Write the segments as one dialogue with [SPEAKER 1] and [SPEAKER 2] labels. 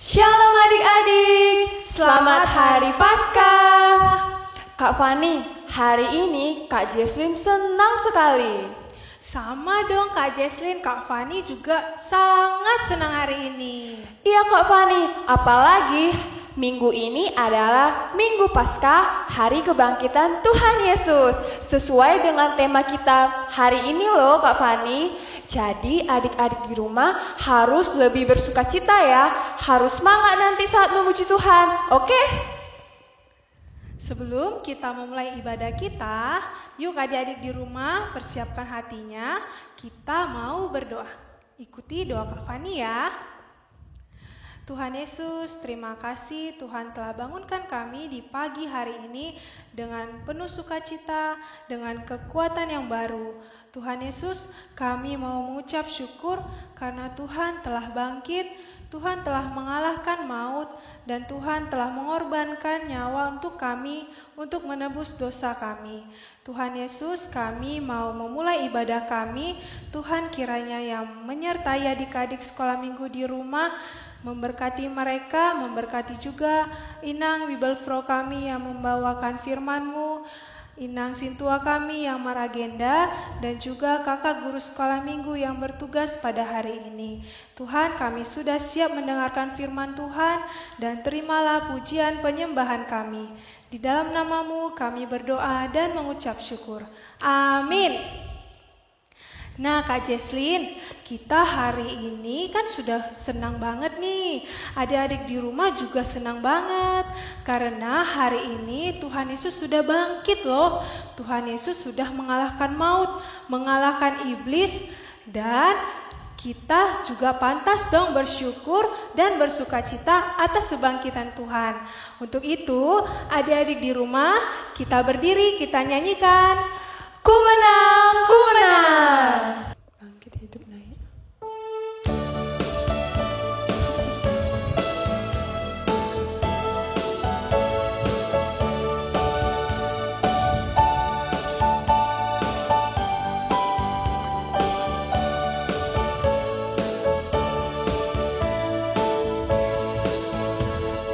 [SPEAKER 1] Shalom adik-adik, selamat Hari Paskah. Kak Fani, hari ini Kak Jesslyn senang sekali.
[SPEAKER 2] Sama dong Kak Jesslyn, Kak Fani juga sangat senang hari ini.
[SPEAKER 1] Iya Kak Fani, apalagi minggu ini adalah Minggu Paskah, Hari Kebangkitan Tuhan Yesus. Sesuai dengan tema kita hari ini loh Kak Fani. Jadi adik-adik di rumah harus lebih bersukacita ya. Harus semangat nanti saat memuji Tuhan, oke?
[SPEAKER 2] Sebelum kita memulai ibadah kita, yuk adik-adik di rumah persiapkan hatinya. Kita mau berdoa. Ikuti doa Kak Fani ya. Tuhan Yesus, terima kasih Tuhan telah bangunkan kami di pagi hari ini dengan penuh sukacita, dengan kekuatan yang baru. Tuhan Yesus, kami mau mengucap syukur karena Tuhan telah bangkit, Tuhan telah mengalahkan maut, dan Tuhan telah mengorbankan nyawa untuk kami, untuk menebus dosa kami. Tuhan Yesus, kami mau memulai ibadah kami. Tuhan kiranya yang menyertai adik-adik sekolah minggu di rumah, memberkati mereka, memberkati juga Inang Bibelfro kami yang membawakan firman-Mu, Inang Sintua kami yang meragenda, dan juga kakak guru sekolah minggu yang bertugas pada hari ini. Tuhan, kami sudah siap mendengarkan firman Tuhan, dan terimalah pujian penyembahan kami. Di dalam nama-Mu kami berdoa dan mengucap syukur. Amin. Nah Kak Jesslyn, kita hari ini kan sudah senang banget nih. Adik-adik di rumah juga senang banget. Karena hari ini Tuhan Yesus sudah bangkit loh. Tuhan Yesus sudah mengalahkan maut, mengalahkan iblis. Dan kita juga pantas dong bersyukur dan bersukacita atas kebangkitan Tuhan. Untuk itu, adik-adik di rumah kita berdiri, kita nyanyikan Ku menang, ku menang. Bangkit hidup naik.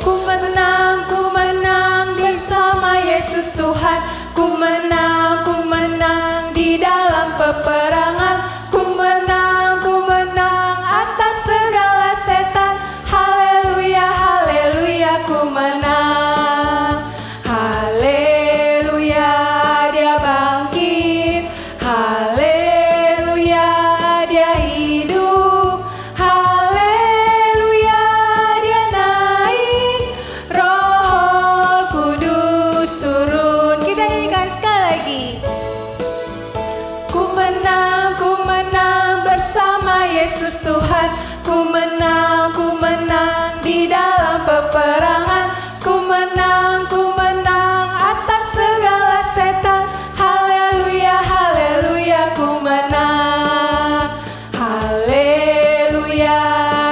[SPEAKER 1] Ku menang bersama Yesus Tuhan. Ku menang di dalam peperangan. Ku menang atas segala setan. Haleluya, haleluya, ku menang. Haleluya, dia bangkit. Haleluya, dia hidup. Haleluya, dia naik. Roh Kudus turun. Kita nyanyikan sekali lagi. Ku menang bersama Yesus Tuhan. Ku menang di dalam peperangan. Ku menang atas segala setan. Haleluya, haleluya, ku menang. Haleluya,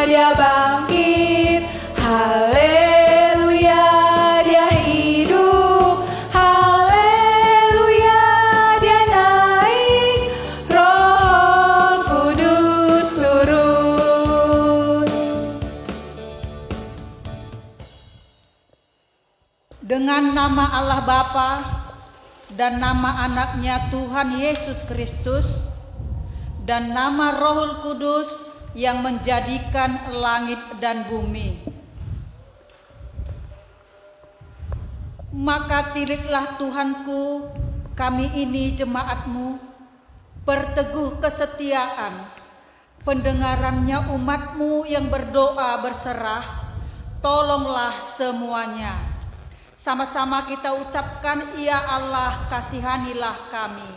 [SPEAKER 1] dia bangkit. Haleluya, dia hidup. Haleluya, dia naik. Roh Kudus turun.
[SPEAKER 3] Dengan nama Allah Bapa dan nama anaknya Tuhan Yesus Kristus dan nama Rohul Kudus yang menjadikan langit dan bumi. Maka tilitlah Tuhanku, kami ini jemaat-Mu, berteguh kesetiaan, pendengarannya umat-Mu yang berdoa berserah, tolonglah semuanya. Sama-sama kita ucapkan, Ya Allah, kasihanilah kami.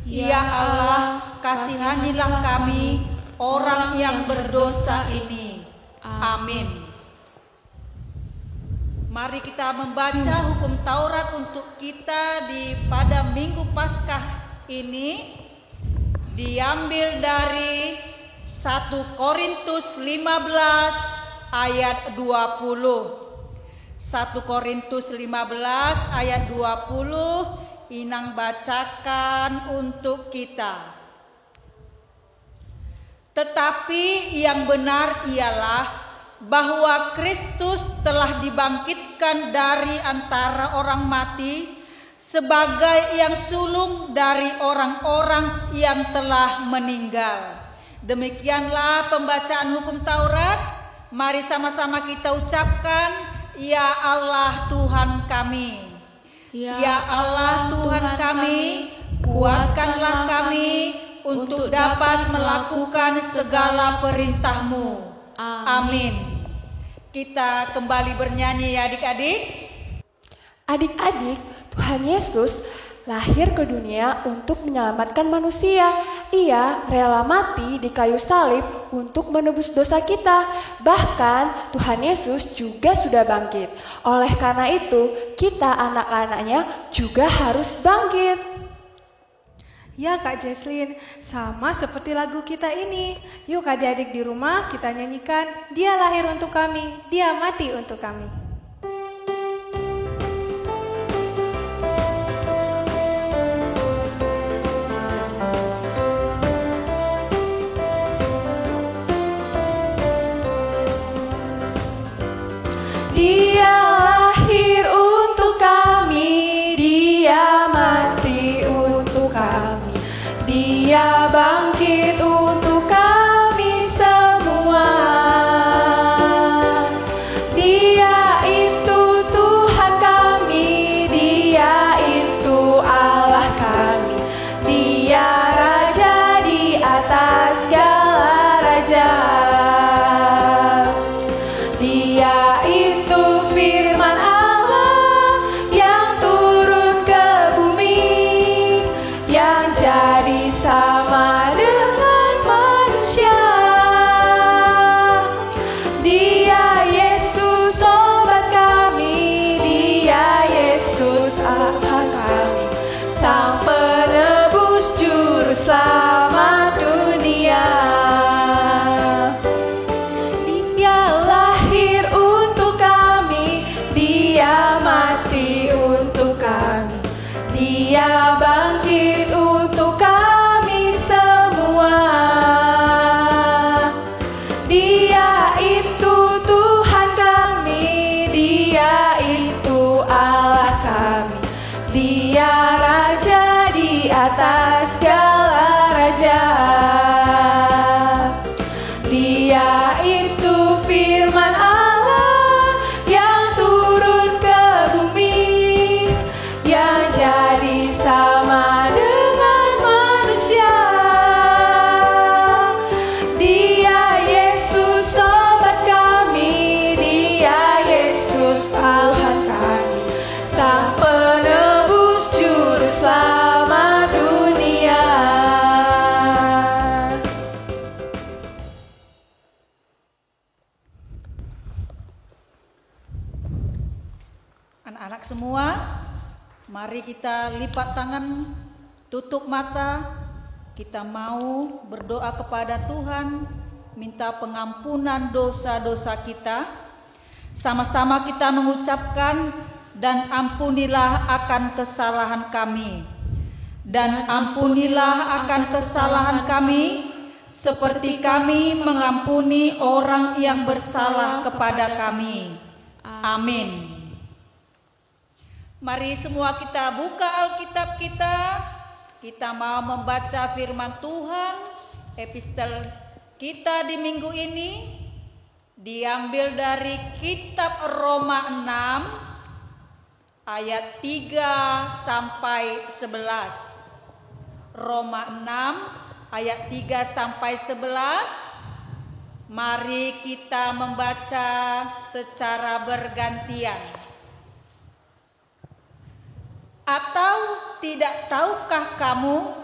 [SPEAKER 3] Ya Allah, kasihanilah kami, orang yang berdosa ini. Amin. Mari kita membaca hukum Taurat untuk kita pada Minggu Paskah ini. Diambil dari 1 Korintus 15 ayat 20. 1 Korintus 15 ayat 20, Inang bacakan untuk kita. Tetapi yang benar ialah bahwa Kristus telah dibangkitkan dari antara orang mati sebagai yang sulung dari orang-orang yang telah meninggal. Demikianlah pembacaan hukum Taurat. Mari sama-sama kita ucapkan, Ya Allah Tuhan kami. Ya Allah Tuhan kami, kuatkanlah kami untuk dapat melakukan segala perintah-Mu. Amin. Kita kembali bernyanyi ya adik-adik.
[SPEAKER 1] Adik-adik, Tuhan Yesus lahir ke dunia untuk menyelamatkan manusia. Ia rela mati di kayu salib untuk menebus dosa kita. Bahkan Tuhan Yesus juga sudah bangkit. Oleh karena itu, kita anak-anaknya juga harus bangkit.
[SPEAKER 2] Ya Kak Jesslyn, sama seperti lagu kita ini. Yuk adik-adik di rumah kita nyanyikan, Dia lahir untuk kami, Dia mati untuk kami.
[SPEAKER 1] Dia lahir untuk kami, Dia mati untuk kami, Dia bangkit untuk kami semua. Dia itu Tuhan kami, Dia itu Allah kami, Dia Raja di atas segala raja. Dia itu firman Allah yang turun ke bumi, yang jadi sama dengan manusia. Dia Yesus obat kami, Dia Yesus Tuhan kami, Sang penebus juru selamat dunia. Dia bangkit untuk kami semua. Dia itu Tuhan kami, Dia itu Allah kami, Dia Raja di atas segala raja. Dia itu firman Allah yang turun ke bumi, yang jadi sama dengan manusia. Dia Yesus obat kami, Dia Yesus Tuhan kami, Sang penebus juru selamat dunia.
[SPEAKER 3] Anak-anak semua, mari kita lipat tangan, tutup mata. Kita mau berdoa kepada Tuhan, minta pengampunan dosa-dosa kita. Sama-sama kita mengucapkan, dan ampunilah akan kesalahan kami. Dan ampunilah akan kesalahan kami, seperti kami mengampuni orang yang bersalah kepada kami. Amin. Mari semua kita buka Alkitab kita. Kita mau membaca firman Tuhan. Epistel kita di minggu ini diambil dari kitab Roma 6 ayat 3 sampai 11. Roma 6 ayat 3 sampai 11. Mari kita membaca secara bergantian. Atau tidak tahukah kamu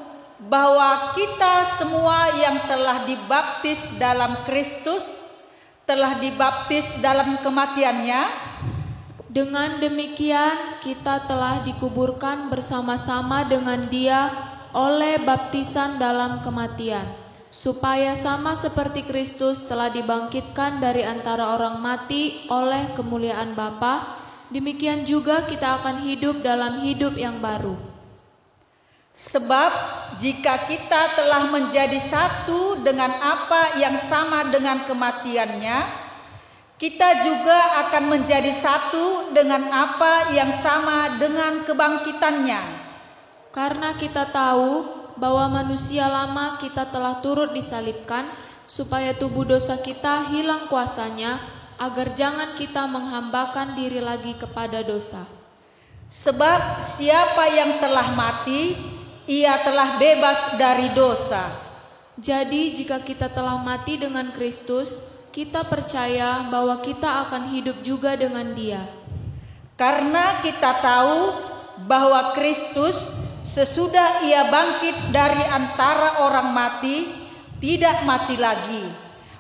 [SPEAKER 3] bahwa kita semua yang telah dibaptis dalam Kristus telah dibaptis dalam kematiannya?
[SPEAKER 4] Dengan demikian kita telah dikuburkan bersama-sama dengan Dia oleh baptisan dalam kematian, supaya sama seperti Kristus telah dibangkitkan dari antara orang mati oleh kemuliaan Bapa, demikian juga kita akan hidup dalam hidup yang baru.
[SPEAKER 3] Sebab jika kita telah menjadi satu dengan apa yang sama dengan kematiannya, kita juga akan menjadi satu dengan apa yang sama dengan kebangkitannya.
[SPEAKER 4] Karena kita tahu bahwa manusia lama kita telah turut disalibkan, supaya tubuh dosa kita hilang kuasanya, agar jangan kita menghambakan diri lagi kepada dosa.
[SPEAKER 3] Sebab siapa yang telah mati, ia telah bebas dari dosa.
[SPEAKER 4] Jadi jika kita telah mati dengan Kristus, kita percaya bahwa kita akan hidup juga dengan Dia.
[SPEAKER 3] Karena kita tahu bahwa Kristus sesudah ia bangkit dari antara orang mati, tidak mati lagi.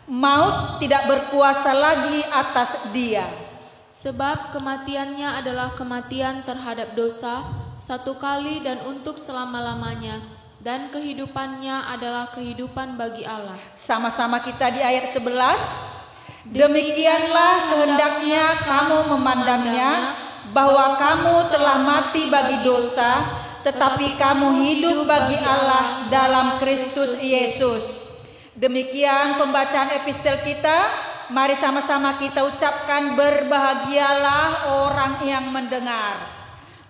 [SPEAKER 3] Maut tidak berkuasa lagi atas dia.
[SPEAKER 4] Sebab kematiannya adalah kematian terhadap dosa, satu kali dan untuk selama-lamanya, dan kehidupannya adalah kehidupan bagi Allah.
[SPEAKER 3] Sama-sama kita di ayat 11. Demikianlah kehendaknya kamu memandangnya, bahwa kamu telah mati bagi dosa, tetapi kamu hidup bagi Allah dalam Kristus Yesus. Demikian pembacaan epistel kita. Mari sama-sama kita ucapkan, berbahagialah orang yang mendengar.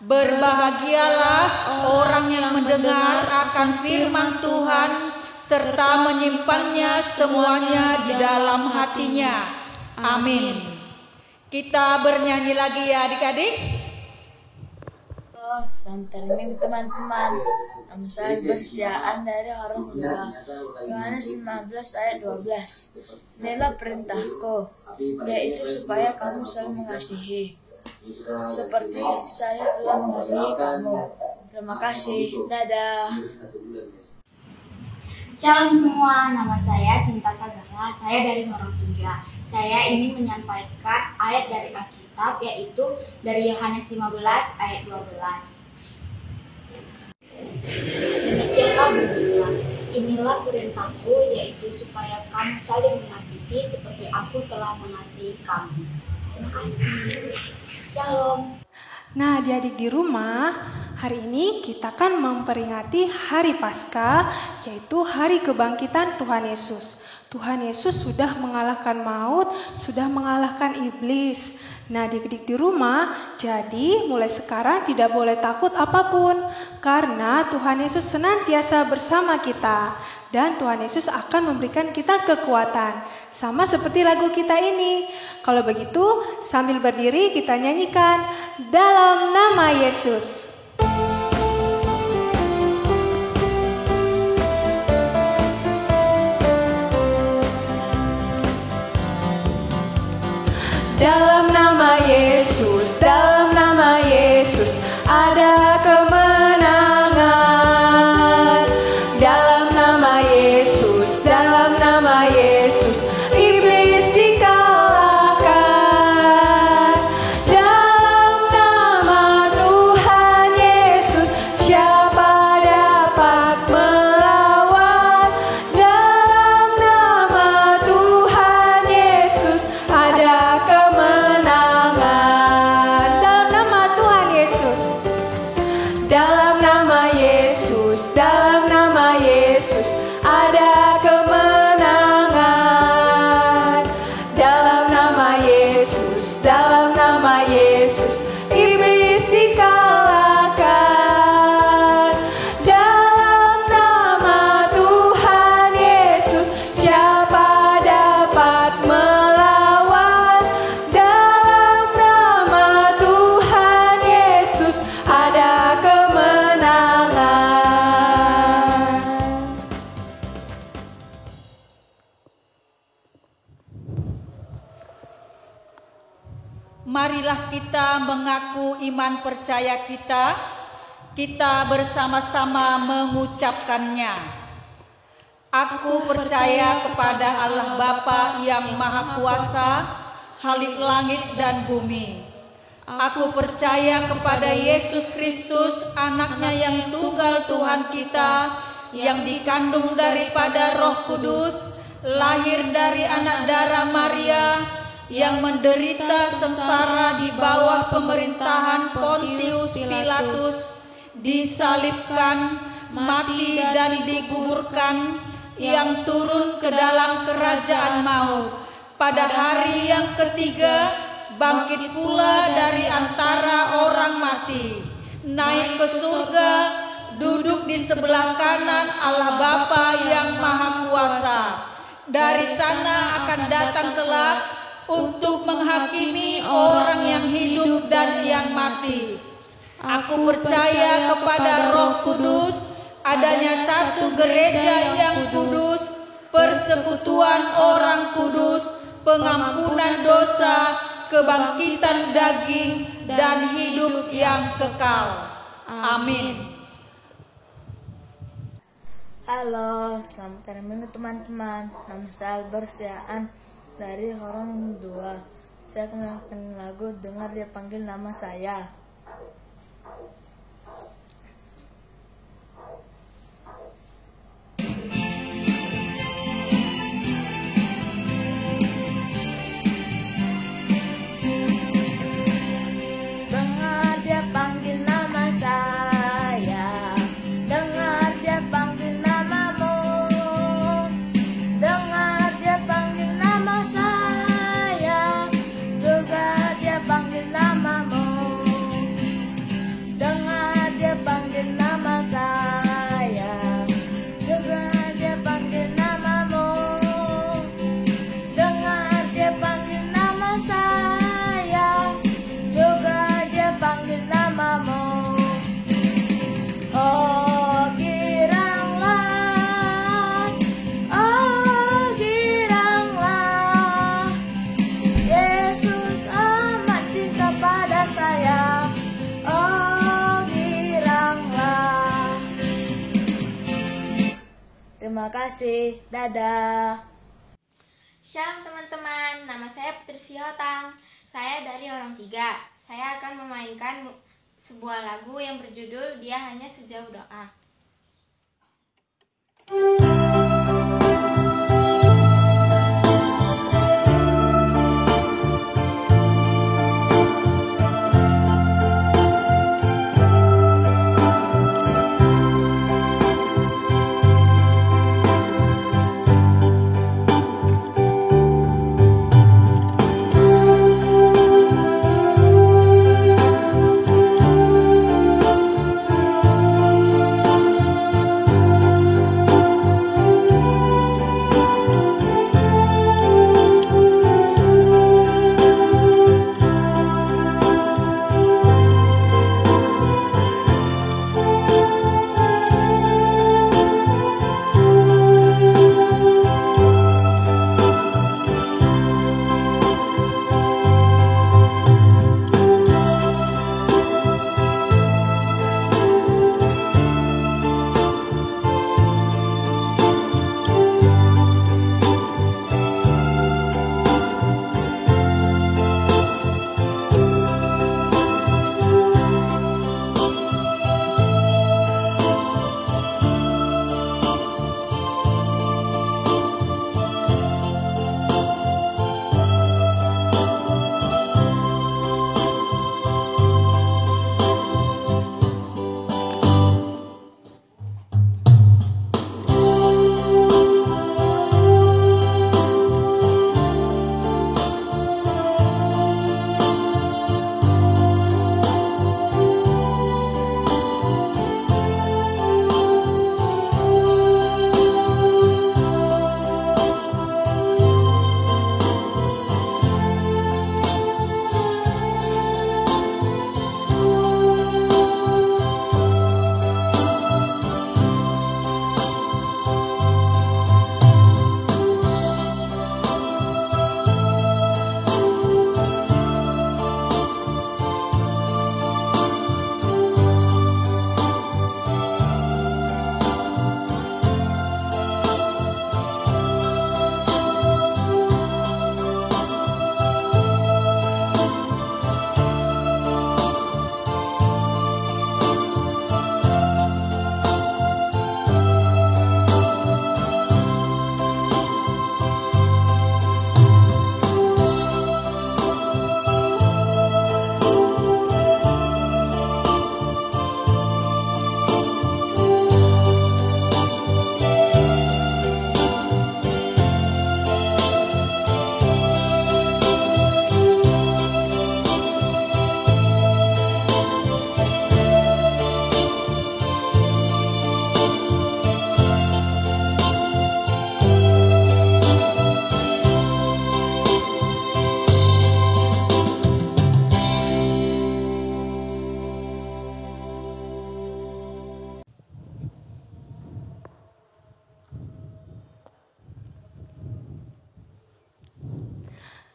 [SPEAKER 3] Berbahagialah orang yang mendengar akan firman Tuhan, serta menyimpannya semuanya di dalam hatinya. Amin. Kita bernyanyi lagi ya adik-adik.
[SPEAKER 5] Selamat hari Minggu teman-teman. Nama saya Bersyaan dari Harumullah. Yohanes 15 ayat 12. Inilah perintahku, yaitu supaya kamu saling mengasihi, seperti saya telah mengasihi kamu. Terima kasih. Dadah.
[SPEAKER 6] Shalom semua, nama saya Cinta Sagala, saya dari Horong 3. Saya ingin menyampaikan ayat dari Alkitab, yaitu dari Yohanes 15 ayat 12. Demikianlah bunyinya, inilah perintahku, yaitu supaya kamu saling mengasihi seperti aku telah mengasihi kamu. Terima kasih. Shalom.
[SPEAKER 2] Nah, adik-adik di rumah, hari ini kita akan memperingati Hari Paskah, yaitu Hari Kebangkitan Tuhan Yesus. Tuhan Yesus sudah mengalahkan maut, sudah mengalahkan iblis. Nah, adik-adik di rumah, jadi mulai sekarang tidak boleh takut apapun, karena Tuhan Yesus senantiasa bersama kita. Dan Tuhan Yesus akan memberikan kita kekuatan. Sama seperti lagu kita ini. Kalau begitu, sambil berdiri kita nyanyikan, dalam nama Yesus.
[SPEAKER 1] Dalam nama Yesus, dalam nama Yesus, ada kemenangan. Dalam nama Yesus, dalam nama Yesus, iblis dikalahkan. Dalam nama Tuhan Yesus, siapa dapat melawan? Dalam nama Tuhan Yesus, ada kemenangan.
[SPEAKER 2] Dalam nama Tuhan Yesus.
[SPEAKER 1] Dalam nama Yesus, dalam nama Yesus, ada kemenangan. Dalam nama Yesus, dalam nama Yesus, iblis dikalahkan. Dalam nama Tuhan Yesus, siapa dapat melawan? Dalam nama Tuhan Yesus, ada kemenangan.
[SPEAKER 3] Marilah kita mengaku iman percaya kita. Kita bersama-sama mengucapkannya. Aku percaya kepada Allah Bapa yang Maha Kuasa, Khalik langit dan bumi. Aku percaya kepada Yesus Kristus, anaknya yang tunggal Tuhan kita, yang dikandung daripada Roh Kudus, lahir dari anak darah Maria, yang menderita sengsara di bawah pemerintahan Pontius Pilatus, disalibkan, mati dan dikuburkan, yang turun ke dalam kerajaan maut, pada hari yang ketiga bangkit pula dari antara orang mati, naik ke surga, duduk di sebelah kanan Allah Bapa yang Maha Kuasa. Dari sana akan datang kelak untuk menghakimi orang yang hidup dan yang mati. Aku percaya kepada Roh Kudus, adanya satu gereja yang kudus, persekutuan orang kudus, pengampunan dosa, kebangkitan daging, dan hidup yang kekal. Amin.
[SPEAKER 5] Halo, selamat hari Minggu teman-teman. Nama saya Bersiaan dari Horong 2. Saya akan menyanyikan lagu Dengar Dia Panggil Nama Saya. Dengar Dia panggil nama saya. Dengar Dia panggil namamu. Dengar Dia panggil nama saya. Juga Dia panggil namamu. Dengar Dia panggil nama saya. Juga Dia panggil namamu. Dengar Dia panggil nama saya. Juga Dia panggil namamu. Oh giranglah, Yesus amat cinta pada saya. Oh giranglah. Terima kasih, dadah.
[SPEAKER 7] Shalom teman-teman, nama saya Putri Sihotang. Saya dari Horong 3. Saya akan memainkan sebuah lagu yang berjudul Dia Hanya Sejauh Doa.
[SPEAKER 5] Dengar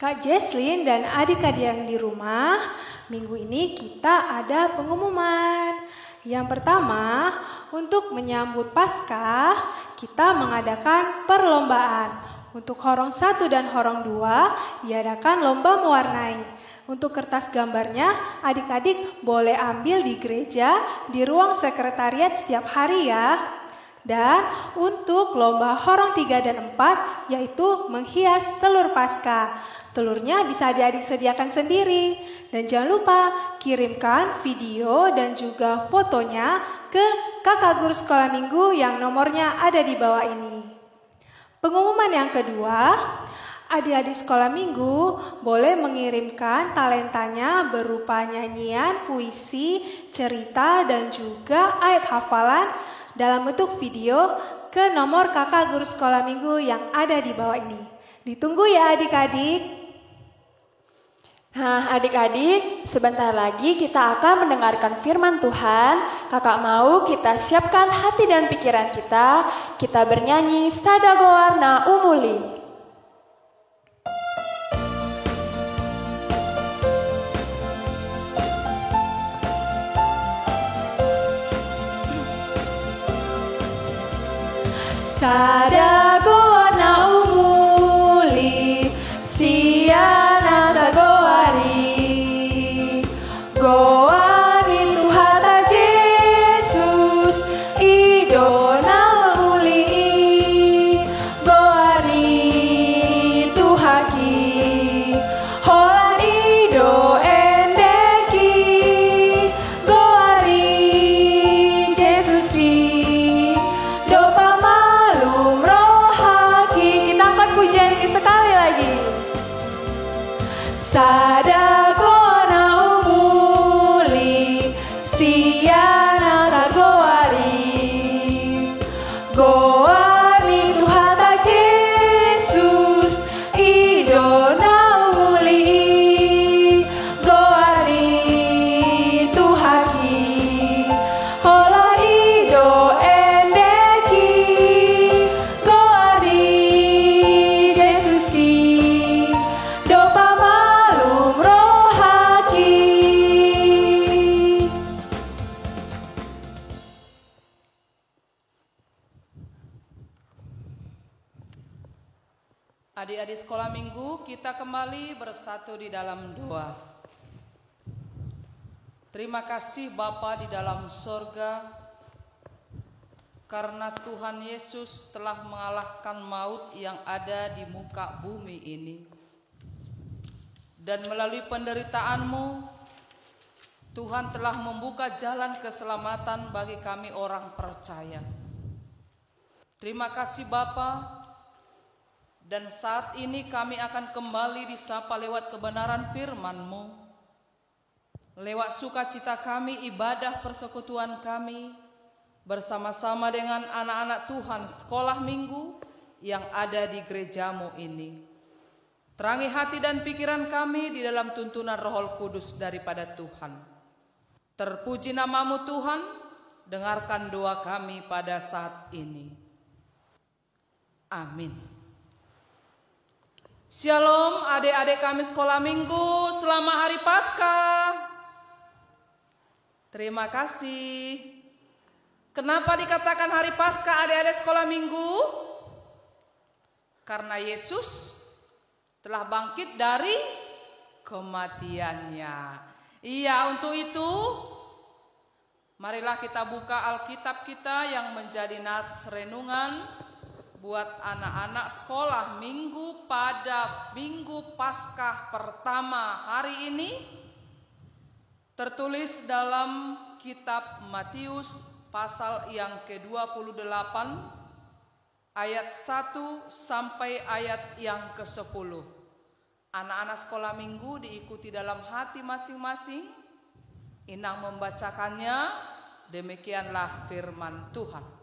[SPEAKER 2] Kak Jesslyn dan adik-adik yang di rumah, minggu ini kita ada pengumuman. Yang pertama, untuk menyambut Paskah, kita mengadakan perlombaan. Untuk Horong 1 dan Horong 2, diadakan lomba mewarnai. Untuk kertas gambarnya, adik-adik boleh ambil di gereja, di ruang sekretariat setiap hari ya. Dan untuk lomba Horong 3 dan 4, yaitu menghias telur Paskah. Telurnya bisa adik-adik sediakan sendiri. Dan jangan lupa kirimkan video dan juga fotonya ke kakak guru sekolah minggu yang nomornya ada di bawah ini. Pengumuman yang kedua, adik-adik sekolah minggu boleh mengirimkan talentanya berupa nyanyian, puisi, cerita, dan juga ayat hafalan dalam bentuk video ke nomor kakak guru sekolah minggu yang ada di bawah ini. Ditunggu ya adik-adik.
[SPEAKER 1] Nah, adik-adik, sebentar lagi kita akan mendengarkan firman Tuhan. Kakak mau kita siapkan hati dan pikiran kita. Kita bernyanyi Sadagowarna Umuli. Sadagowarna umuli, siana sagoari, goari Tuhata Yesus, idona uli, goari Tuhaki, hola ido endeki, goari Yesusi, dopa malum rohaki. Kita angkat pujian ini sekali lagi. Sadagowarna umuli, siana sagoari, goari Tuhata Yesus, idona uli, goari Tuhaki, hola ido endeki, goari Yesuski, dopa malum rohaki.
[SPEAKER 3] Adik-adik sekolah minggu, kita kembali bersatu di dalam doa. Terima kasih Bapa di dalam sorga, karena Tuhan Yesus telah mengalahkan maut yang ada di muka bumi ini. Dan melalui penderitaan-Mu, Tuhan telah membuka jalan keselamatan bagi kami orang percaya. Terima kasih Bapa. Dan saat ini kami akan kembali disapa lewat kebenaran firman-Mu. Lewat sukacita kami, ibadah persekutuan kami, bersama-sama dengan anak-anak Tuhan sekolah minggu yang ada di gereja-Mu ini. Terangi hati dan pikiran kami di dalam tuntunan Roh Kudus daripada Tuhan. Terpuji nama-Mu Tuhan, dengarkan doa kami pada saat ini. Amin. Shalom adik-adik kami sekolah minggu, selamat hari Paskah. Terima kasih. Kenapa dikatakan hari Paskah adik-adik sekolah minggu? Karena Yesus telah bangkit dari kematiannya. Iya, untuk itu marilah kita buka Alkitab kita yang menjadi nats renungan buat anak-anak sekolah minggu pada minggu Paskah pertama hari ini, tertulis dalam kitab Matius pasal yang ke-28 ayat 1 sampai ayat yang ke-10. Anak-anak sekolah minggu diikuti dalam hati masing-masing. Inang membacakannya, demikianlah firman Tuhan.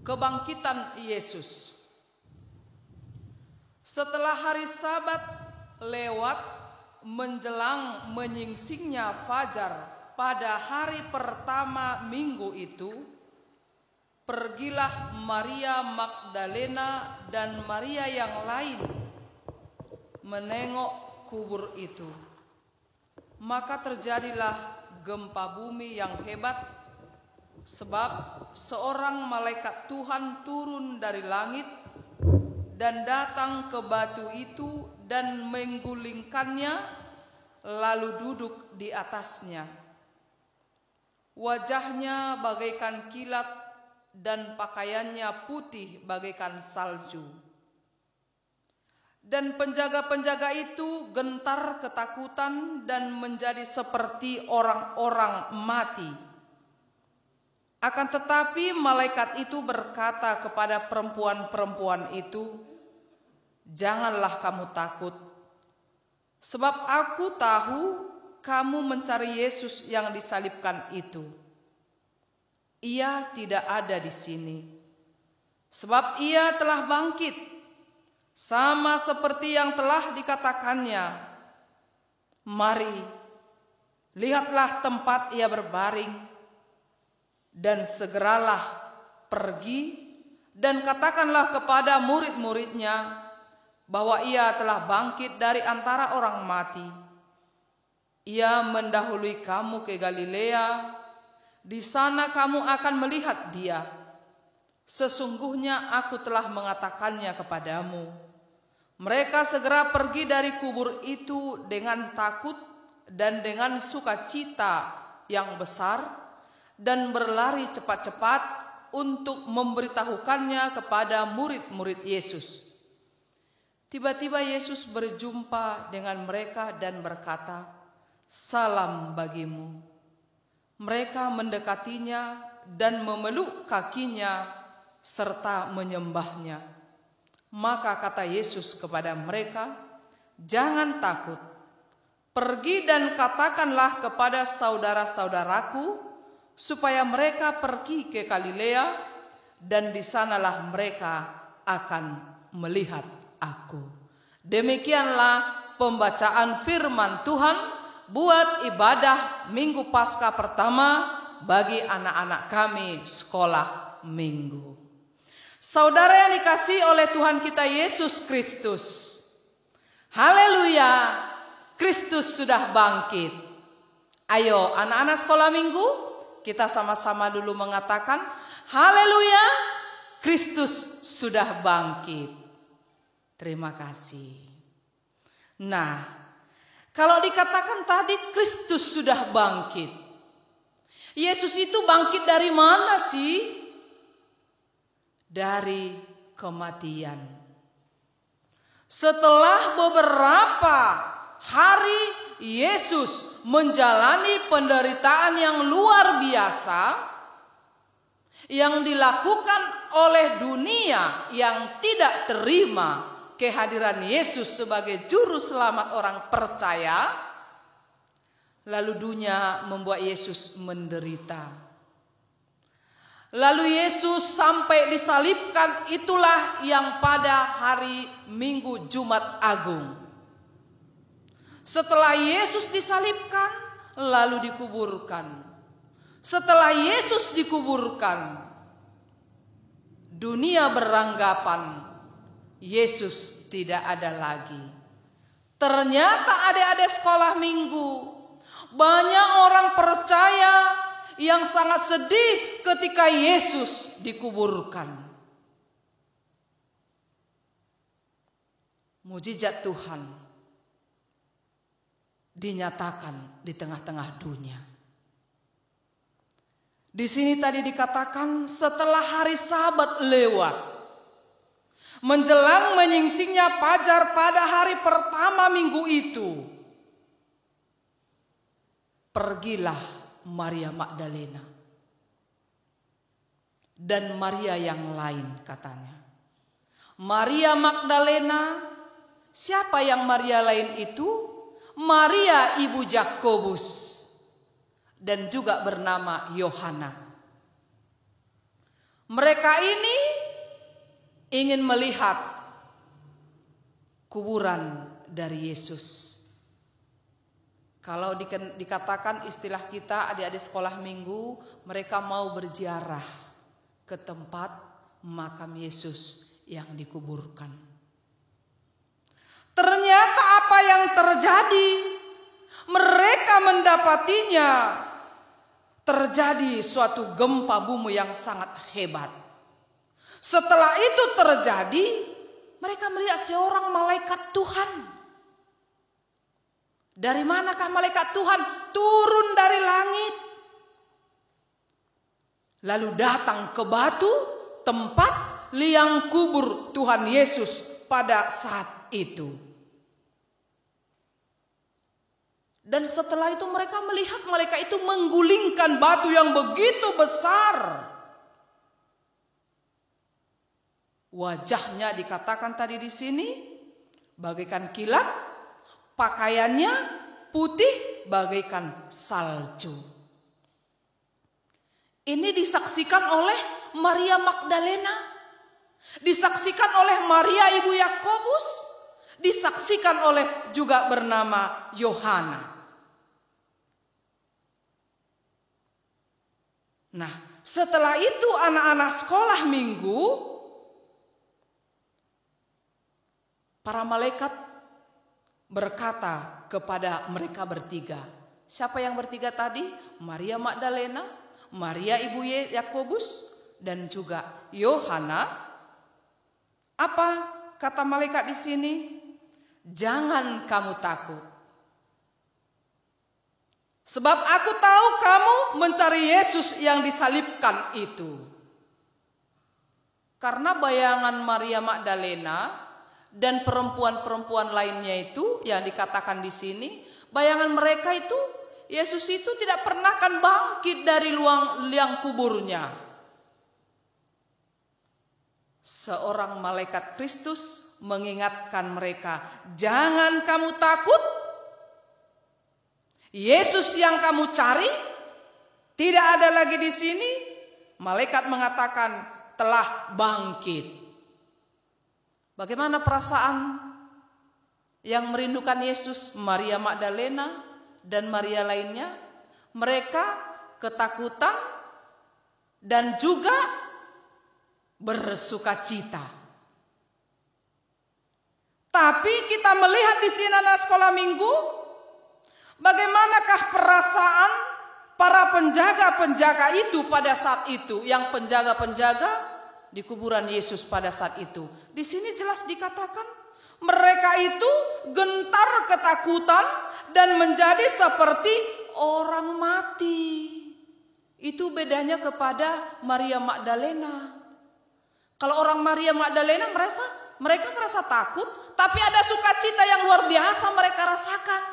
[SPEAKER 3] Kebangkitan Yesus. Setelah hari Sabat lewat menjelang menyingsingnya fajar pada hari pertama minggu itu, pergilah Maria Magdalena dan Maria yang lain
[SPEAKER 8] menengok kubur itu. Maka terjadilah gempa bumi yang hebat, sebab seorang malaikat Tuhan turun dari langit dan datang ke batu itu dan menggulingkannya, lalu duduk di atasnya. Wajahnya bagaikan kilat dan pakaiannya putih bagaikan salju. Dan penjaga-penjaga itu gentar ketakutan dan menjadi seperti orang-orang mati. Akan tetapi malaikat itu berkata kepada perempuan-perempuan itu, "Janganlah kamu takut, sebab aku tahu kamu mencari Yesus yang disalibkan itu. Ia tidak ada di sini, sebab ia telah bangkit, sama seperti yang telah dikatakannya. Mari, lihatlah tempat ia berbaring, dan segeralah pergi dan katakanlah kepada murid-muridnya bahwa ia telah bangkit dari antara orang mati. Ia mendahului kamu ke Galilea, di sana kamu akan melihat dia. Sesungguhnya aku telah mengatakannya kepadamu." Mereka segera pergi dari kubur itu dengan takut dan dengan sukacita yang besar, dan berlari cepat-cepat untuk memberitahukannya kepada murid-murid Yesus. Tiba-tiba Yesus berjumpa dengan mereka dan berkata, "Salam bagimu." Mereka mendekatinya dan memeluk kakinya serta menyembahnya. Maka kata Yesus kepada mereka, "Jangan takut. Pergi dan katakanlah kepada saudara-saudaraku supaya mereka pergi ke Galilea, dan di sanalah mereka akan melihat aku." Demikianlah pembacaan firman Tuhan buat ibadah Minggu Paskah pertama bagi anak-anak kami sekolah minggu. Saudara yang dikasihi oleh Tuhan kita Yesus Kristus, haleluya, Kristus sudah bangkit. Ayo anak-anak sekolah minggu, kita sama-sama dulu mengatakan, haleluya, Kristus sudah bangkit. Terima kasih. Nah, kalau dikatakan tadi Kristus sudah bangkit, Yesus itu bangkit dari mana sih? Dari kematian. Setelah beberapa hari Yesus menjalani penderitaan yang luar biasa yang dilakukan oleh dunia yang tidak terima kehadiran Yesus sebagai juru selamat orang percaya, lalu dunia membuat Yesus menderita. Lalu Yesus sampai disalibkan, itulah yang pada hari Minggu Jumat Agung. Setelah Yesus disalibkan, lalu dikuburkan. Setelah Yesus dikuburkan, dunia beranggapan Yesus tidak ada lagi. Ternyata adik-adik sekolah minggu, banyak orang percaya yang sangat sedih ketika Yesus dikuburkan. Mujizat Tuhan dinyatakan di tengah-tengah dunia. Di sini tadi dikatakan setelah hari Sabat lewat, menjelang menyingsingnya fajar pada hari pertama minggu itu, pergilah Maria Magdalena dan Maria yang lain katanya. Maria Magdalena, siapa yang Maria lain itu? Maria ibu Yakobus dan juga bernama Yohana. Mereka ini ingin melihat kuburan dari Yesus. Kalau dikatakan istilah kita adik-adik sekolah minggu, mereka mau berziarah ke tempat makam Yesus yang dikuburkan. Ternyata yang terjadi? Mereka mendapatinya terjadi suatu gempa bumi yang sangat hebat. Setelah itu terjadi, mereka melihat seorang malaikat Tuhan. Dari manakah malaikat Tuhan? Turun dari langit. Lalu datang ke batu tempat liang kubur Tuhan Yesus pada saat itu. Dan setelah itu mereka melihat malaikat itu menggulingkan batu yang begitu besar. Wajahnya dikatakan tadi di sini bagaikan kilat, pakaiannya putih bagaikan salju. Ini disaksikan oleh Maria Magdalena, disaksikan oleh Maria ibu Yakobus, disaksikan oleh juga bernama Yohana. Nah, setelah itu anak-anak sekolah minggu, para malaikat berkata kepada mereka bertiga. Siapa yang bertiga tadi? Maria Magdalena, Maria ibu Yakobus, dan juga Yohana. Apa kata malaikat di sini? Jangan kamu takut. Sebab aku tahu kamu mencari Yesus yang disalibkan itu. Karena bayangan Maria Magdalena dan perempuan-perempuan lainnya itu yang dikatakan di sini, bayangan mereka itu Yesus itu tidak pernah akan bangkit dari liang kuburnya. Seorang malaikat Kristus mengingatkan mereka, jangan kamu takut. Yesus yang kamu cari tidak ada lagi di sini. Malaikat mengatakan telah bangkit. Bagaimana perasaan yang merindukan Yesus? Maria Magdalena dan Maria lainnya, mereka ketakutan dan juga bersukacita. Tapi kita melihat di sini anak sekolah minggu, bagaimanakah perasaan para penjaga-penjaga itu pada saat itu, yang penjaga-penjaga di kuburan Yesus pada saat itu. Di sini jelas dikatakan mereka itu gentar ketakutan dan menjadi seperti orang mati. Itu bedanya kepada Maria Magdalena. Kalau orang Maria Magdalena mereka merasa takut, tapi ada sukacita yang luar biasa mereka rasakan.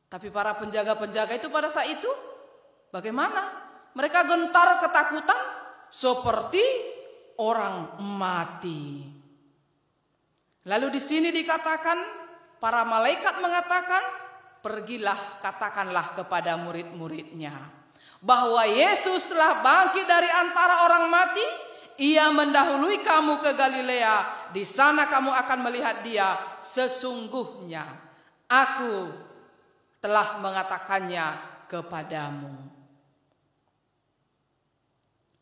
[SPEAKER 8] Tapi para penjaga-penjaga itu pada saat itu bagaimana? Mereka gentar ketakutan seperti orang mati. Lalu di sini dikatakan, para malaikat mengatakan, pergilah katakanlah kepada murid-muridnya bahwa Yesus telah bangkit dari antara orang mati. Ia mendahului kamu ke Galilea. Di sana kamu akan melihat dia. Sesungguhnya aku telah mengatakannya kepadamu.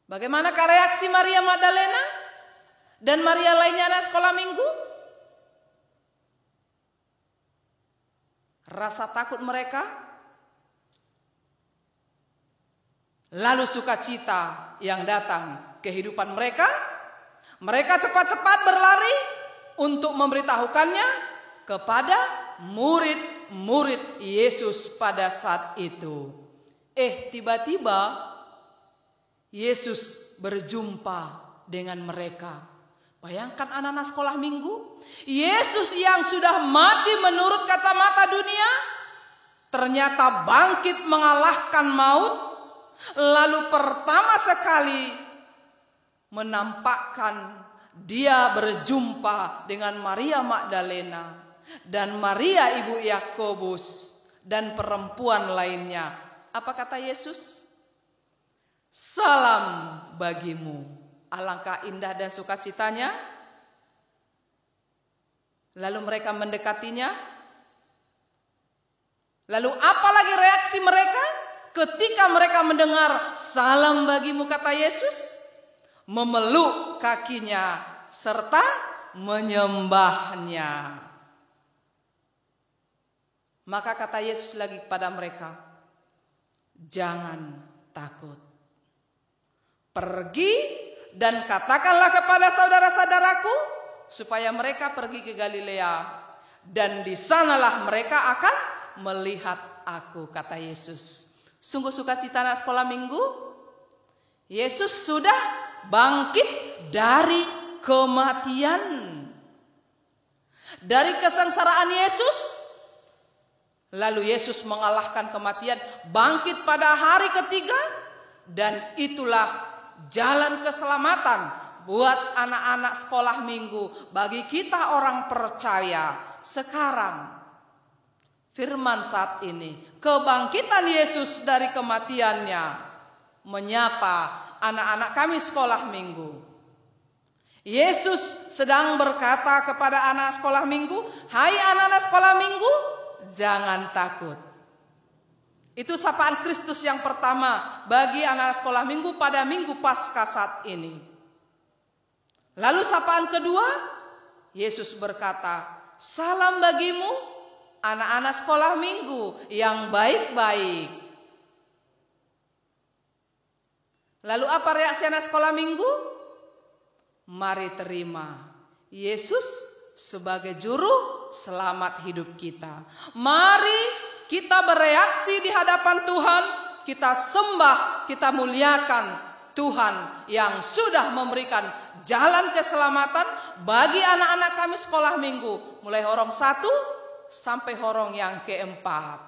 [SPEAKER 8] Bagaimanakah reaksi Maria Magdalena dan Maria lainnya anak sekolah minggu? Rasa takut mereka, lalu sukacita yang datang kehidupan mereka. Mereka cepat-cepat berlari untuk memberitahukannya kepada murid-murid Yesus pada saat itu. Tiba-tiba Yesus berjumpa dengan mereka. Bayangkan anak-anak sekolah minggu, Yesus yang sudah mati menurut kacamata dunia, ternyata bangkit mengalahkan maut. Lalu pertama sekali menampakkan dia berjumpa dengan Maria Magdalena dan Maria ibu Yakobus dan perempuan lainnya. Apa kata Yesus? Salam bagimu. Alangkah indah dan sukacitanya. Lalu mereka mendekatinya. Lalu apa lagi reaksi mereka ketika mereka mendengar salam bagimu kata Yesus? Memeluk kakinya serta menyembahnya. Maka kata Yesus lagi kepada mereka, jangan takut. Pergi dan katakanlah kepada saudara-saudaraku supaya mereka pergi ke Galilea, dan di sanalah mereka akan melihat aku, kata Yesus. Sungguh sukacita anak sekolah minggu. Yesus sudah bangkit dari kematian. Dari kesengsaraan Yesus, lalu Yesus mengalahkan kematian, bangkit pada hari ketiga, dan itulah jalan keselamatan buat anak-anak sekolah minggu, bagi kita orang percaya. Sekarang firman saat ini, kebangkitan Yesus dari kematiannya menyapa anak-anak kami sekolah minggu. Yesus sedang berkata kepada anak sekolah minggu, hai anak-anak sekolah minggu, jangan takut. Itu sapaan Kristus yang pertama bagi anak-anak sekolah minggu pada minggu Paskah saat ini. Lalu sapaan kedua, Yesus berkata, salam bagimu anak-anak sekolah minggu yang baik-baik. Lalu apa reaksi anak sekolah minggu? Mari terima Yesus sebagai juru selamat hidup kita. Mari kita bereaksi di hadapan Tuhan, kita sembah, kita muliakan Tuhan yang sudah memberikan jalan keselamatan bagi anak-anak kami sekolah minggu, mulai horong 1 sampai horong yang keempat.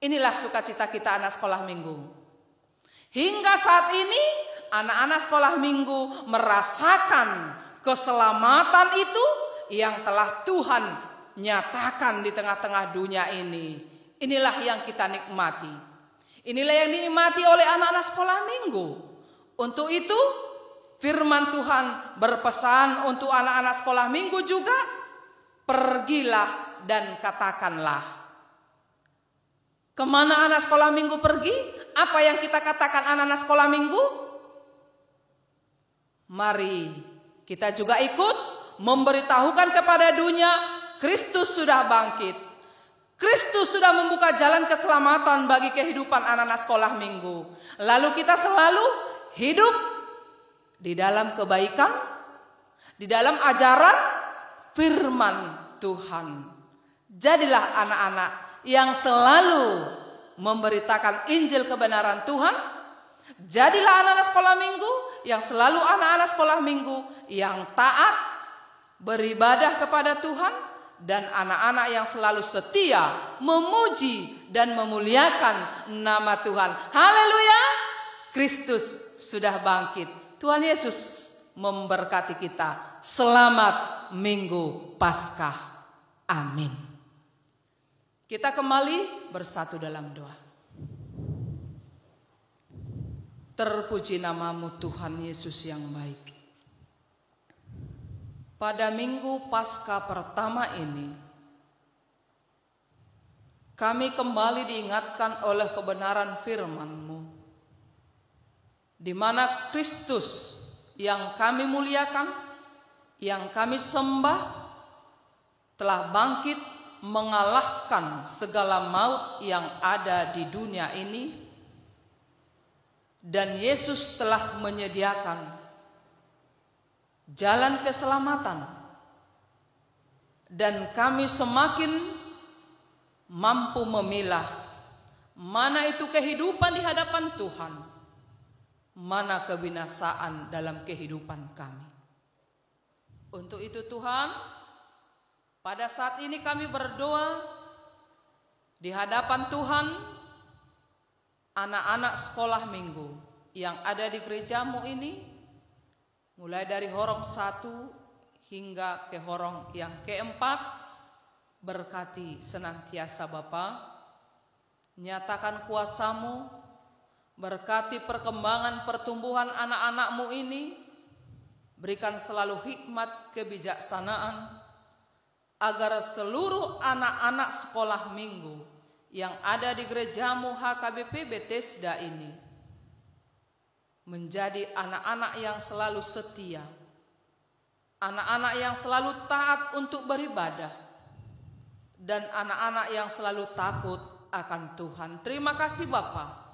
[SPEAKER 8] Inilah sukacita kita anak sekolah minggu. Hingga saat ini anak-anak sekolah minggu merasakan keselamatan itu yang telah Tuhan nyatakan di tengah-tengah dunia ini. Inilah yang kita nikmati. Inilah yang dinikmati oleh anak-anak sekolah minggu. Untuk itu firman Tuhan berpesan untuk anak-anak sekolah minggu juga, pergilah dan katakanlah. Kemana anak sekolah minggu pergi? Apa yang kita katakan anak-anak sekolah minggu? Mari kita juga ikut memberitahukan kepada dunia, Kristus sudah bangkit. Kristus sudah membuka jalan keselamatan bagi kehidupan anak-anak sekolah minggu. Lalu kita selalu hidup di dalam kebaikan, di dalam ajaran firman Tuhan. Jadilah anak-anak yang selalu memberitakan Injil kebenaran Tuhan. Jadilah anak-anak sekolah minggu yang selalu anak-anak sekolah minggu yang taat, beribadah kepada Tuhan, dan anak-anak yang selalu setia memuji dan memuliakan nama Tuhan. Haleluya! Kristus sudah bangkit. Tuhan Yesus memberkati kita. Selamat Minggu Paskah. Amin. Kita kembali bersatu dalam doa. Terpuji namamu Tuhan Yesus yang baik. Pada Minggu Paskah pertama ini, kami kembali diingatkan oleh kebenaran firman-Mu, di mana Kristus yang kami muliakan, yang kami sembah, telah bangkit mengalahkan segala maut yang ada di dunia ini, dan Yesus telah menyediakan jalan keselamatan, dan kami semakin mampu memilah mana itu kehidupan di hadapan Tuhan, mana kebinasaan dalam kehidupan kami. Untuk itu Tuhan, pada saat ini kami berdoa di hadapan Tuhan, anak-anak sekolah minggu yang ada di gerejamu ini, mulai dari horong 1 hingga ke horong yang keempat, berkati senantiasa Bapa, nyatakan kuasa-Mu, berkati perkembangan pertumbuhan anak-anak-Mu ini, berikan selalu hikmat kebijaksanaan, agar seluruh anak-anak sekolah minggu yang ada di gerejamu HKBP Bethesda ini menjadi anak-anak yang selalu setia, anak-anak yang selalu taat untuk beribadah, dan anak-anak yang selalu takut akan Tuhan. Terima kasih Bapa.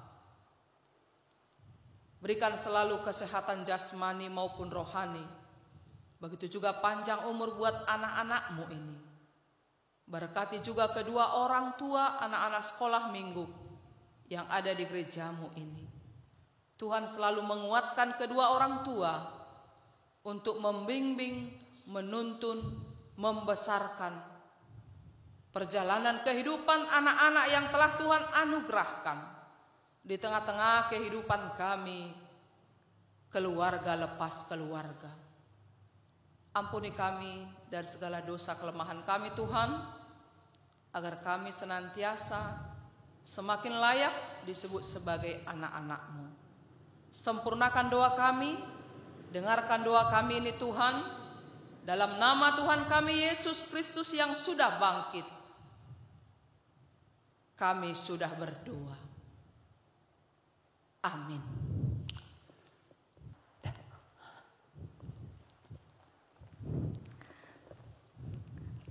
[SPEAKER 8] Berikan selalu kesehatan jasmani maupun rohani. Begitu juga panjang umur buat anak-anak-Mu ini. Berkati juga kedua orang tua anak-anak sekolah minggu yang ada di gereja-Mu ini. Tuhan selalu menguatkan kedua orang tua untuk membimbing, menuntun, membesarkan perjalanan kehidupan anak-anak yang telah Tuhan anugerahkan di tengah-tengah kehidupan kami, keluarga lepas keluarga. Ampuni kami dari segala dosa kelemahan kami Tuhan, agar kami senantiasa semakin layak disebut sebagai anak-anak-Mu. Sempurnakan doa kami, dengarkan doa kami ini Tuhan, dalam nama Tuhan kami Yesus Kristus yang sudah bangkit. Kami sudah berdoa. Amin.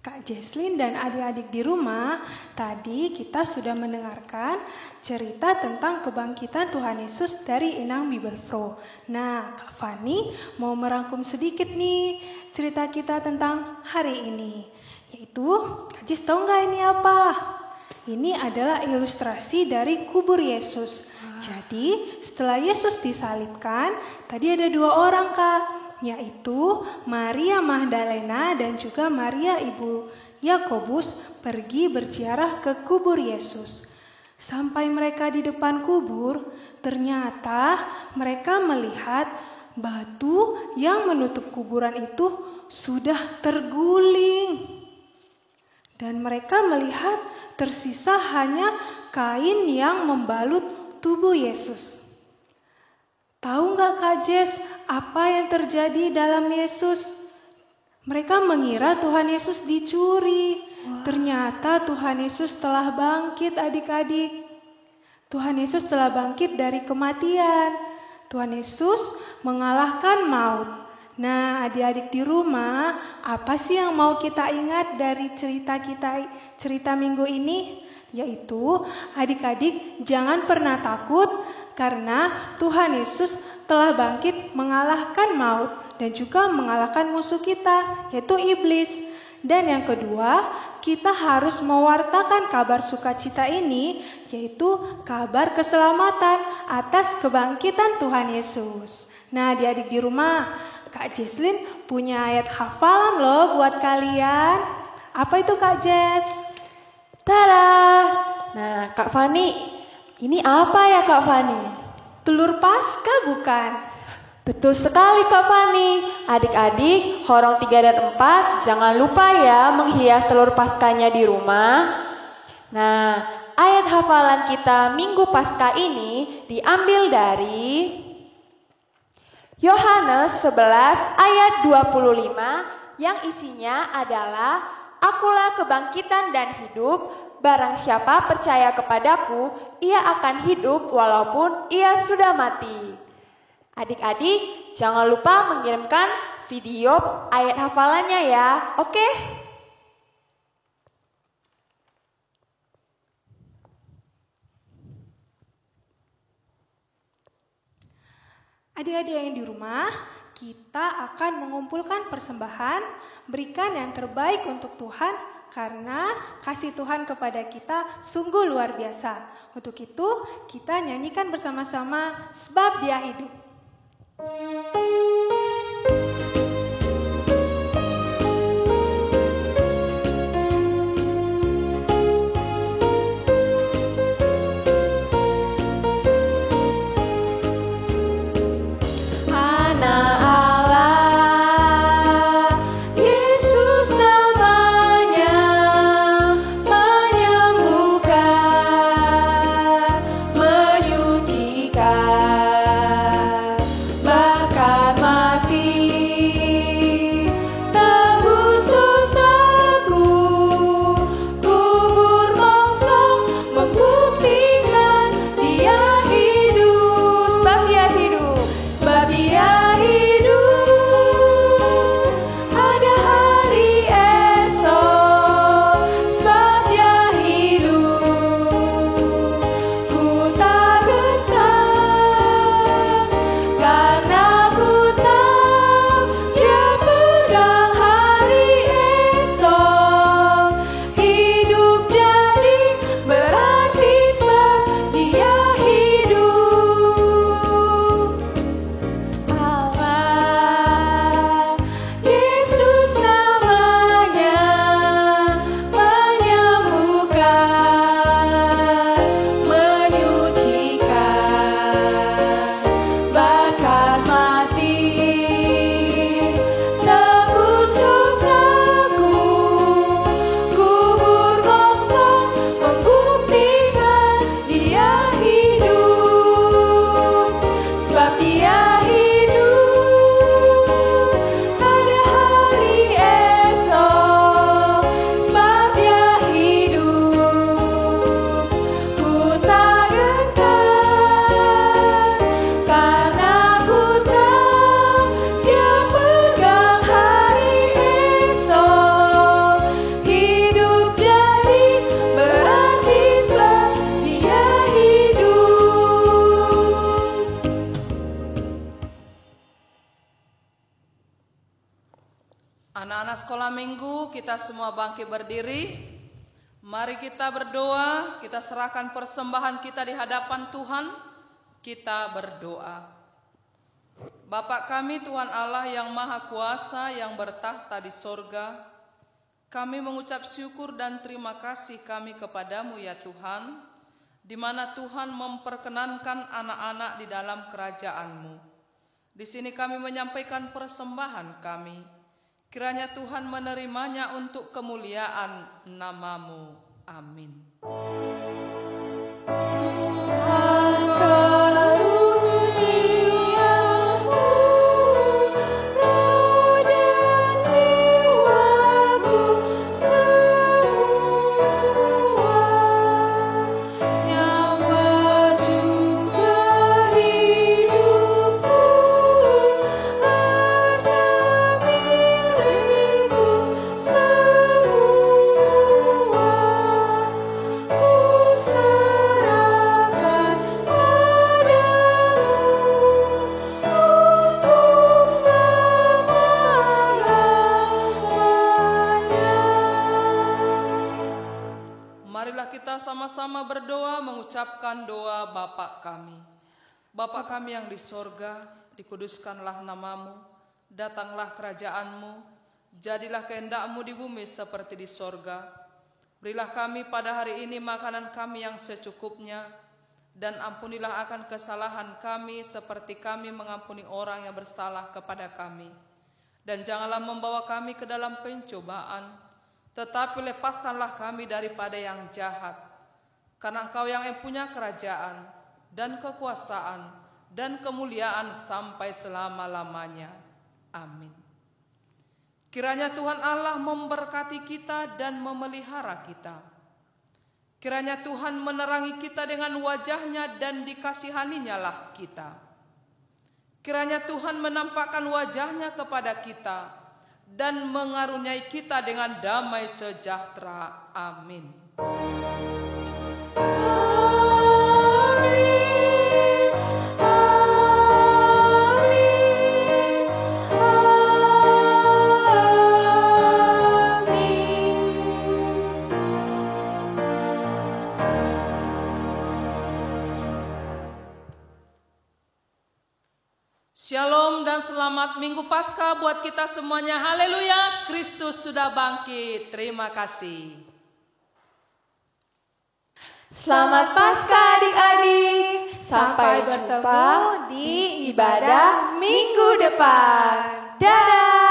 [SPEAKER 2] Kak Jesslyn dan adik-adik di rumah, tadi kita sudah mendengarkan cerita tentang kebangkitan Tuhan Yesus dari Inang Bibelfro. Nah, Kak Fani mau merangkum sedikit nih cerita kita tentang hari ini. Yaitu, Kak Jess tahu nggak ini apa? Ini adalah ilustrasi dari kubur Yesus. Jadi, setelah Yesus disalibkan, tadi ada dua orang Kak, yaitu Maria Magdalena dan juga Maria ibu Yakobus pergi berziarah ke kubur Yesus. Sampai mereka di depan kubur, ternyata mereka melihat batu yang menutup kuburan itu sudah terguling. Dan mereka melihat tersisa hanya kain yang membalut tubuh Yesus. Tahu nggak Kak Jess apa yang terjadi dalam Yesus? Mereka mengira Tuhan Yesus dicuri. Ternyata Tuhan Yesus telah bangkit adik-adik. Tuhan Yesus telah bangkit dari kematian. Tuhan Yesus mengalahkan maut. Nah, adik-adik di rumah, apa sih yang mau kita ingat dari cerita minggu ini? Yaitu, adik-adik jangan pernah takut karena Tuhan Yesus telah bangkit mengalahkan maut dan juga mengalahkan musuh kita, yaitu iblis. Dan yang kedua, kita harus mewartakan kabar sukacita ini, yaitu kabar keselamatan atas kebangkitan Tuhan Yesus. Nah, adik-adik di rumah, Kak Jesslyn punya ayat hafalan loh buat kalian. Apa itu Kak Jess?
[SPEAKER 1] Tada! Nah, Kak Fani, ini apa ya Kak Fani?
[SPEAKER 2] Telur Paskah bukan?
[SPEAKER 1] Betul sekali Kak Fani. Adik-adik, Horong 3 dan 4, jangan lupa ya menghias telur Paskahnya di rumah. Nah, ayat hafalan kita Minggu Paskah ini diambil dari Yohanes 11 ayat 25 yang isinya adalah Akulah kebangkitan dan hidup, barang siapa percaya kepadaku, ia akan hidup walaupun ia sudah mati. Adik-adik, jangan lupa mengirimkan video ayat hafalannya ya, oke?
[SPEAKER 2] Adik-adik yang di rumah, kita akan mengumpulkan persembahan, berikan yang terbaik untuk Tuhan, karena kasih Tuhan kepada kita sungguh luar biasa. Untuk itu, kita nyanyikan bersama-sama Sebab Dia Hidup.
[SPEAKER 1] Menyucikan, bahkan mati
[SPEAKER 8] minggu, kita semua bangkit berdiri. Mari kita berdoa, kita serahkan persembahan kita di hadapan Tuhan. Kita berdoa. Bapa kami Tuhan Allah yang Maha Kuasa, yang bertahta di sorga, kami mengucap syukur dan terima kasih kami kepadamu ya Tuhan, di mana Tuhan memperkenankan anak-anak di dalam kerajaan-Mu. Di sini kami menyampaikan persembahan kami. Kiranya Tuhan menerimanya untuk kemuliaan nama-Mu. Amin. Tuhan karuniamu, roda jiwaku semua, nyawa juga hidupku, kita sama-sama berdoa mengucapkan doa Bapa kami. Bapa kami yang di sorga, dikuduskanlah namamu, datanglah kerajaan-Mu, jadilah kehendak-Mu di bumi seperti di sorga. Berilah kami pada hari ini makanan kami yang secukupnya, dan ampunilah akan kesalahan kami seperti kami mengampuni orang yang bersalah kepada kami. Dan janganlah membawa kami ke dalam pencobaan, tetapi lepaskanlah kami daripada yang jahat. Karena Engkau yang punya kerajaan dan kekuasaan dan kemuliaan sampai selama-lamanya. Amin. Kiranya Tuhan Allah memberkati kita dan memelihara kita. Kiranya Tuhan menerangi kita dengan wajah-Nya dan dikasihani-Nya lah kita. Kiranya Tuhan menampakkan wajah-Nya kepada kita dan mengaruniai kita dengan damai sejahtera. Amin. Shalom dan selamat Minggu Paskah buat kita semuanya. Haleluya, Kristus sudah bangkit. Terima kasih.
[SPEAKER 1] Selamat Paskah adik-adik. Sampai jumpa di ibadah minggu depan. Dadah.